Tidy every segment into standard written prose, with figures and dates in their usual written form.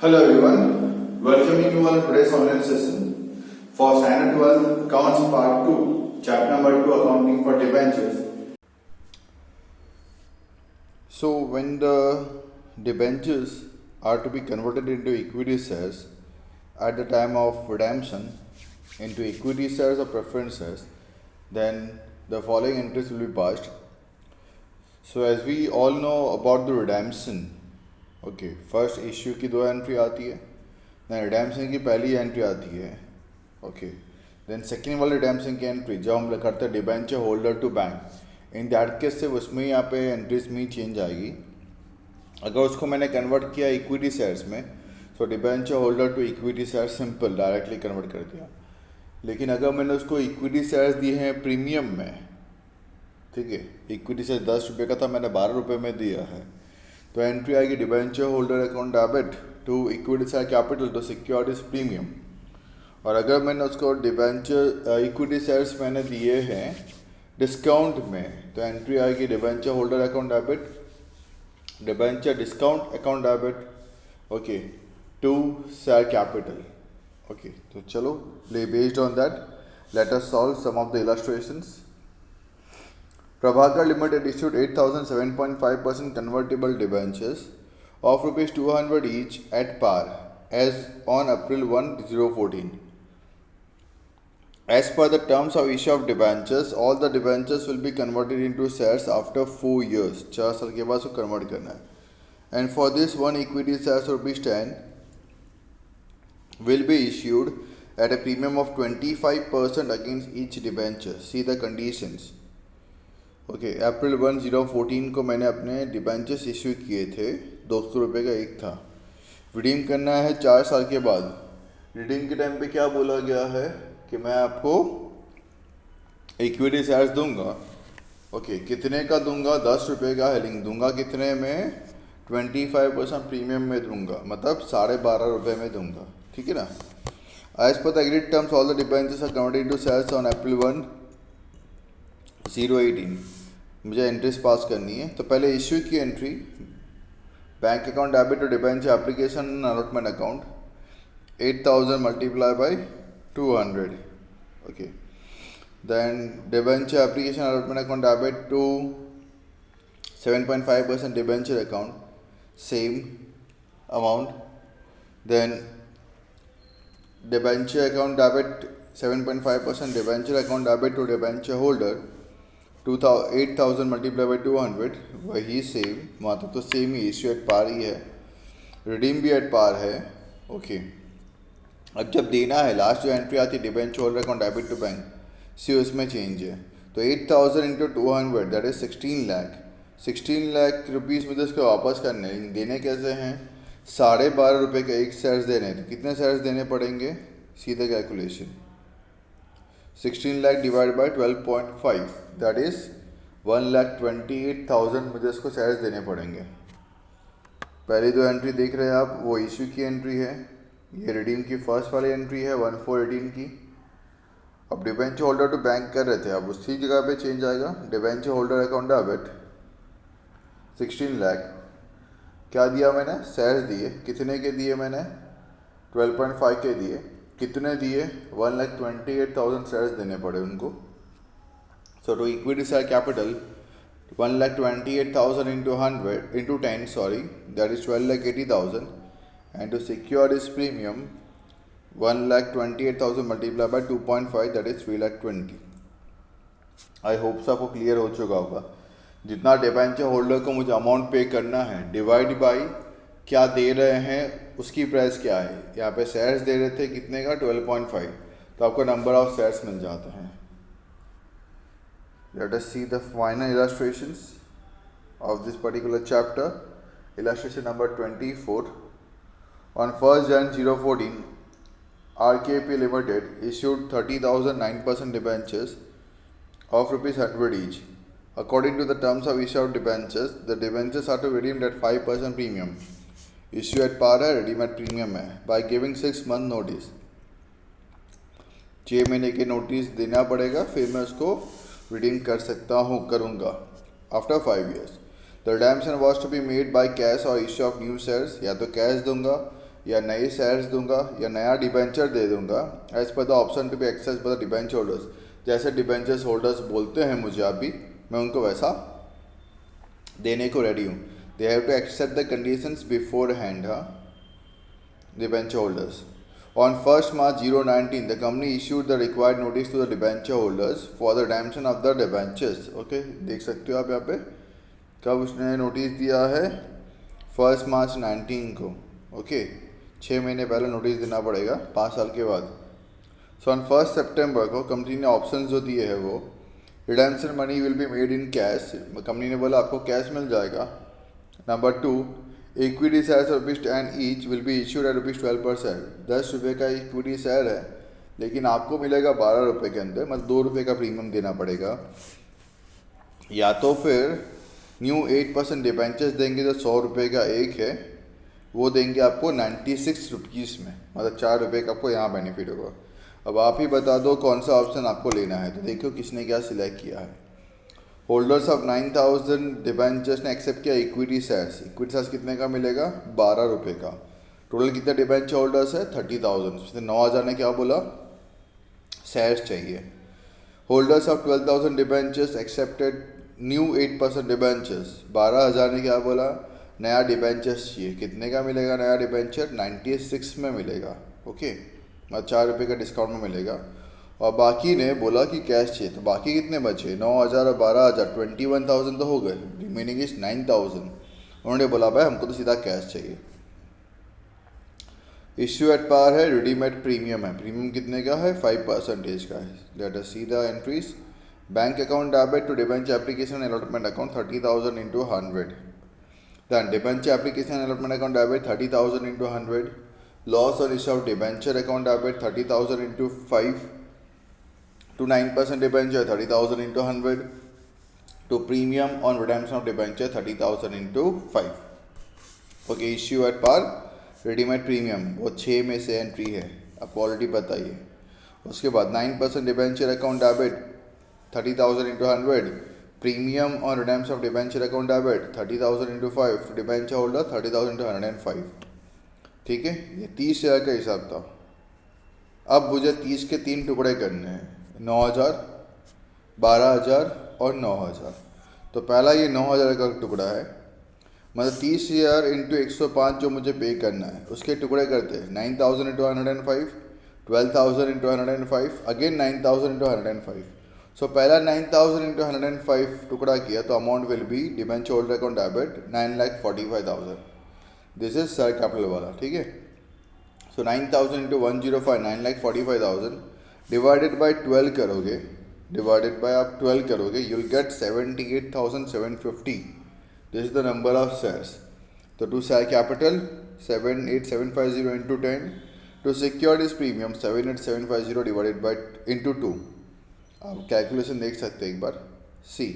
Hello everyone, welcoming you all to today's online session for Standard 12 Accounts Part 2, Chapter number 2, Accounting for Debentures. So when the debentures are to be converted into equity shares at the time of redemption into equity shares or preference shares, then the following entries will be passed. So as we all know about the redemption, okay first issue की दो entry आती है, then redemption की पहली entry आती है. Okay then second वाली redemption की एंट्री जब हम करते हैं debenture holder to bank, in that case से उसमें यहाँ पे एंट्रीज में चेंज आएगी. अगर उसको मैंने कन्वर्ट किया इक्विटी शेयर्स में, so debenture holder to equity share simple directly convert कर दिया. लेकिन अगर मैंने उसको इक्विटी शेयर्स दिए हैं प्रीमियम में, ठीक है, इक्विटी शेयर 10 रुपये का था, मैंने 12 रुपये में दिया है, तो एंट्री आएगी debenture holder account debit to equity share capital to securities premium. और अगर मैंने उसको डिबेंचर इक्विटी शेयर्स मैंने दिए हैं डिस्काउंट में, तो एंट्री आएगी debenture holder account debit debenture discount account debit okay to share capital. Okay तो चलो based on that let us solve some of the illustrations. Prabhakar Limited issued 8,007.5% convertible debentures of rupees 200 each at par as on April 1, 2014. As per the terms of issue of debentures, all the debentures will be converted into shares after 4 years. 4 साल के बाद उसको convert करना है. And for this, one equity shares rupees 10 will be issued at a premium of 25% against each debenture. See the conditions. Okay April 1, 2014 को मैंने अपने debentures issue किए थे, 200 रुपये का एक था. रिडीम करना है 4 साल के बाद. रिडीम के टाइम पे क्या बोला गया है कि मैं आपको इक्विटी शेयर्स दूंगा. ओके कितने का दूंगा? 10 रुपये का हेलिंग दूंगा. कितने में? 25% प्रीमियम में दूंगा, मतलब 12.5 रुपये में दूंगा. ठीक है ना. As per the agreed terms all the debentures are converted into shares on April 1, 2018. मुझे एंट्रीज पास करनी है. तो पहले इश्यू की entry, bank account debit to debenture application allotment account 8,000 multiply by 200. Okay then debenture application allotment account debit to 7.5% debenture account same amount. Then debenture account debit 7.5% debenture account debit to debenture holder 8,000 multiply by 200, वही same, मतलब तो same ही, issue at par ही है, redeem भी eight par है. Okay अब जब देना है, लास्ट जो एंट्री आती है debenture holder account debit to bank, see उसमें चेंज है. तो 8,000 into 200 that is 16 lakh. 16 lakh rupees मुझे उसको वापस करने, देने कैसे हैं? 12.5 रुपये का एक शेयर्स देने हैं. तो कितने शेयर्स देने पड़ेंगे? सीधे calculation, 16 lakh divide by 12.5 that is 1,28,000 मुझे इसको शेयर्स देने पड़ेंगे. पहली दो एंट्री देख रहे हैं आप, वो इशू की एंट्री है, ये रिडीम की फर्स्ट वाली एंट्री है 1/4/18 की. अब डिबेंचर होल्डर टू बैंक कर रहे थे, अब उसी जगह पे चेंज आएगा. Debenture holder account debit 16 lakh. क्या दिया मैंने? शेयर्स दिए. कितने के दिए मैंने? 12.5 के दिए. कितने दिए? 1,28,000 शेयर्स देने पड़े उनको. So to equity share capital 1,28,000 into 10 sorry that is 12,80,000 and to secure this premium 1,28,000 multiply by 2.5 that is 3,20,000. I hope so आपको क्लियर हो चुका होगा. जितना डिबेंचर होल्डर को मुझे अमाउंट पे करना है डिवाइड बाई क्या दे रहे हैं उसकी प्राइस क्या है. यहाँ पे शेयर्स दे रहे थे कितने का? 12.5. तो आपको नंबर ऑफ शेयर्स मिल जाते हैं. Late us see the final illustrations of this particular chapter. Illustration number 24. On 1 January 2014 RKP Limited issued 30,009% debentures of rupees 100 each. According to the terms of issue of debentures, the debentures are to be redeemed at 5% premium. Issue at par है, redeem at premium है. By giving 6 month notice, 6 महीने के notice देना पड़ेगा, फिर मैं उसको redeem कर सकता हूँ, करूँगा after 5 years. The redemption was to be made by cash और इश्यू ऑफ न्यू शेयर्स. या तो कैश दूंगा या नए शेयर्स दूंगा या नया डिबेंचर दे दूंगा as per the option to be access by the debenture holders. जैसे डिबेंचर्स होल्डर्स बोलते हैं मुझे अभी, मैं उनको वैसा देने को रेडी हूँ। They have to accept the conditions beforehand. हाँ, debenture holders on 1st March 2019 the company issued the required notice to the debenture holders for the redemption of the debentures। Okay, देख सकते हो आप यहाँ पे कब उसने नोटिस दिया है, 1 मार्च 19 को। ओके, 6 महीने पहले नोटिस देना पड़ेगा 5 साल के बाद। सो ऑन 1 सितंबर को कंपनी ने ऑप्शन जो दिए है वो redemption money will be made in cash. Company ने बोला आपको कैश मिल जाएगा। Number 2, equity share ₹10 each will be issued at ₹12%। 10 रुपये का इक्विटी शेयर है लेकिन आपको मिलेगा 12 रुपये के अंदर, मतलब 2 रुपये का प्रीमियम देना पड़ेगा। या तो फिर न्यू 8% डिबेंचर्स देंगे जो 100 रुपये का एक है, वो देंगे आपको 96 रुपीज़ में, मतलब 4 रुपये का आपको यहाँ बेनिफिट होगा। अब आप ही बता दो कौन सा ऑप्शन आपको लेना है। तो देखो किसने क्या सिलेक्ट किया है। होल्डर्स ऑफ 9000 डिबेंचर्स ने एक्सेप्ट किया इक्विटी शेयर्स। इक्विटी शेयर्स कितने का मिलेगा, 12 रुपये का। टोटल कितने डिबेंचर होल्डर्स है, 30,000। उसमें 9,000 ने क्या बोला, शेयर्स चाहिए। Holders of 12,000 debentures accepted new 8% debentures. 12,000 ने क्या बोला, नया डिबेंचर्स चाहिए। कितने का मिलेगा नया डिबेंचर, 96 में मिलेगा। ओके, मतलब 4 रुपये का डिस्काउंट में मिलेगा। और बाकी ने बोला कि कैश चाहिए। तो बाकी कितने बचे, 9,000 और 12,000, 21,000 तो हो गए। Remaining is 9,000। उन्होंने बोला भाई हमको तो सीधा कैश चाहिए। इश्यू एट पार है, रेडीमेड प्रीमियम है। प्रीमियम कितने का है, 5% का है। Let us see the entries. Bank account debit to debenture application allotment account 30,000 into 100। Then debenture application allotment account debit 30,000 into 100. Loss on issue of debenture account debit 30,000 into 5. To 9% debenture 30,000 into 100. To premium on redemption of debenture 30,000 into 5. Okay, issue at par readymade premium वो 6 में से entry है, आपको already बताइए। उसके बाद 9% debenture account debit 30,000 into 100। Premium और redemption of debenture account debit 30,000 into 5। Debenture holder 30,000 into 105। ठीक है, ये 30 शेयर का हिसाब था। अब मुझे 30 के 3 टुकड़े करने हैं, 9,000, 12,000 और 9,000। तो पहला ये 9,000 का टुकड़ा है, मतलब 30 शेयर इंटू 105 जो मुझे पे करना है, उसके टुकड़े करते हैं 9,000 into 105, 12,000 into 105, अगेन 9,000 into 105। सो पहला 9,000 into 105 टुकड़ा किया तो amount will be debenture holder account debit 9,45,000। This is share capital वाला। ठीक है, सो 9,000 into 105, 9,45,000 डिवाइडेड बाई 12 करोगे, डिवाइडेड बाई आप 12 करोगे, you will get 78,750। This is the number of shares. तो to share capital 78,750 into 10, to secure this premium 78,750 divided by into 2। आप calculation देख सकते हैं एक बार। सी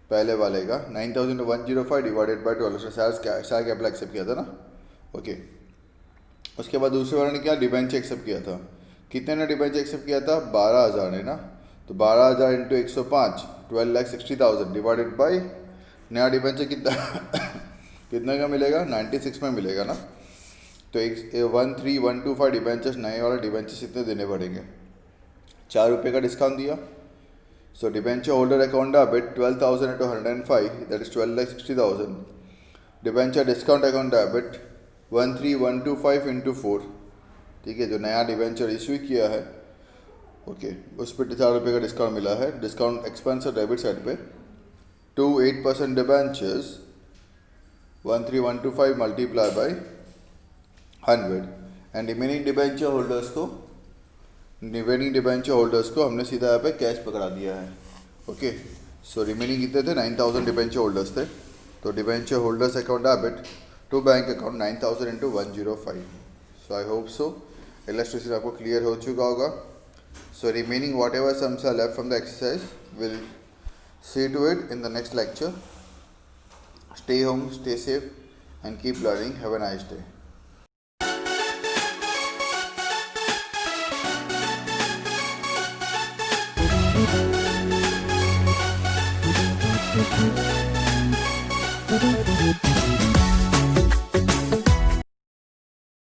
पहले वाले का 9,000 into 105 divided by 12, share capital accept किया था ना। ओके, उसके बाद दूसरे वाले ने क्या, डिबेंचर एक्सेप्ट किया था। कितने ने डिबेंचर एक्सेप्ट किया था, 12,000 ने ना। तो 12,000 into 105, 12,60,000 डिवाइडेड बाई नया डिबेंचर कितना कितना का मिलेगा, 96 में मिलेगा ना। तो 13,125 डिबेंचर्स, नए वाले डिबेंचर्स इतने देने पड़ेंगे। 4 रुपये का डिस्काउंट दिया। सो debenture holder account debit 12,000 into 105, that is 12,60,000। Debenture discount account debit 13,125 into 4। ठीक है, जो नया डिबेंचर इशू किया है, ओके, उस पर 4 रुपये का डिस्काउंट मिला है। डिस्काउंट एक्सपेंस और डेबिट साइड पे 8% debentures 13,125 multiply by 100 and remaining debenture holders को हमने सीधा यहाँ पे कैश पकड़ा दिया है। ओके, सो रिमेनिंग कितने थे, 9,000 डिबेंचर होल्डर्स थे। तो debenture holders account debit to bank account 9,000 into 105। So I hope so illustration आपको क्लियर हो चुका होगा। So remaining whatever sums are left from the exercise will see to it in the next lecture. Stay home, stay safe and keep learning. Have a nice day. Thank you.